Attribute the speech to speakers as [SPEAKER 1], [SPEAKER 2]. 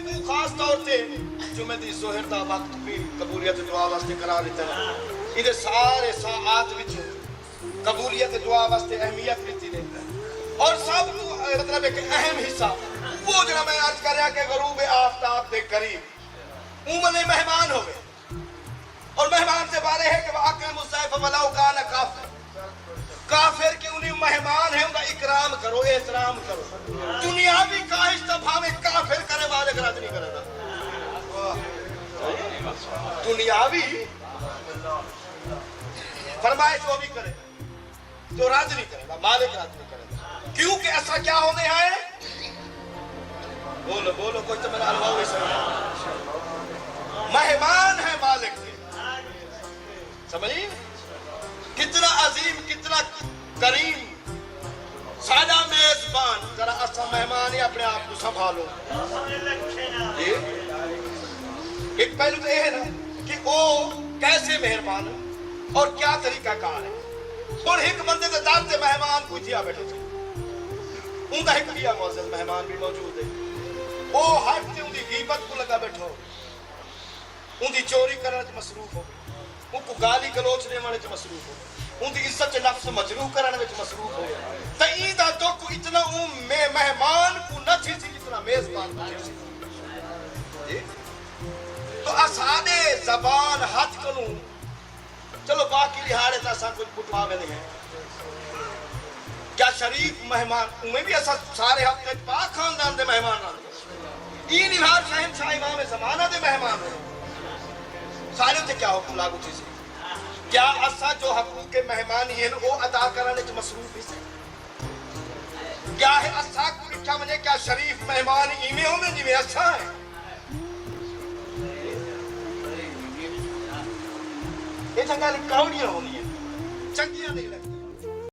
[SPEAKER 1] کو خاص طور سے جمعہ دی ظہر دا وقت بھی قبولیت دعا واسطے قرار دیتا ہے. یہ سارے ساعات وچ قبولیت دعا واسطے اہمیت دیتی ہے. اور سب کو مطلب ایک اہم حصہ وہ جڑا میں عرض کر رہا کہ غروب آفتاب دے قریب عموماً مہمان ہوئے. اور مہمان سے بارے ہے کہ وَأَكْرِمُوا الضَّيْفَ وَلَوْ كَانَ كَافِرًا. کافر کے انہیں مہمان ہیں ان کا اکرام کرو, احترام کرو. دنیاوی کاہش تو بھاوے کافر کرے مالک رد نہیں کرے گا. دنیاوی فرمائش وہ بھی کرے تو رد نہیں کرے گا, مالک رد نہیں کرے گا. کیونکہ ایسا کیا ہونے آئے؟ بولو بولو کوئی تو میرا اللہ ہوئی مہمان ہے مالک سے. سمجھیں کتنا عظیم, کتنا کریم سادہ میزبان. ذرا ایسا مہمان ہی اپنے آپ کو سنبھالو. ایک پہلو تو یہ ہے نا کہ وہ کیسے مہربان ہے اور کیا طریقہ کار ہے. اور ایک بندے کے دار سے مہمان کوئی تھیا بیٹھے تھے, ان کا ایک دیا معزز مہمان بھی موجود ہے. وہ ہٹ سے ان کی غیبت کو لگا بیٹھو, ان کی چوری کرنے سے مصروف ہو, ان کو گالی گلوچنے والے سے مصروف ہو, ان کی عزت نفس مجروح کرنے میں مصروف ہو. تئید دکھ اتنا مہمان کو نہ تھی سی جتنا میزبان کو تھی. تو اسانے زبان ہاتھ کنوں چلو باقی لحاظ ایسا کچھ پٹوا میں نہیں ہے. کیا شریف مہمان انہیں بھی ایسا سارے ہفتے پاک خاندان دے مہمان آتے این الہار شہنشاہ امام زمانہ دے مہمان ہو سارے ہوتے کیا حکم لاگو تھی سی. کیا اسا جو حقوق مہمانی ہیں وہ ادا کرنے چ مصروف ہی سے کیا ہے اسا کو لکھا مجھے کیا شریف مہمان ایمیں ہوں میں جی اسا ہے. یہ جگہ کاؤڑیاں ہونی ہیں چنگیاں نہیں لگتی.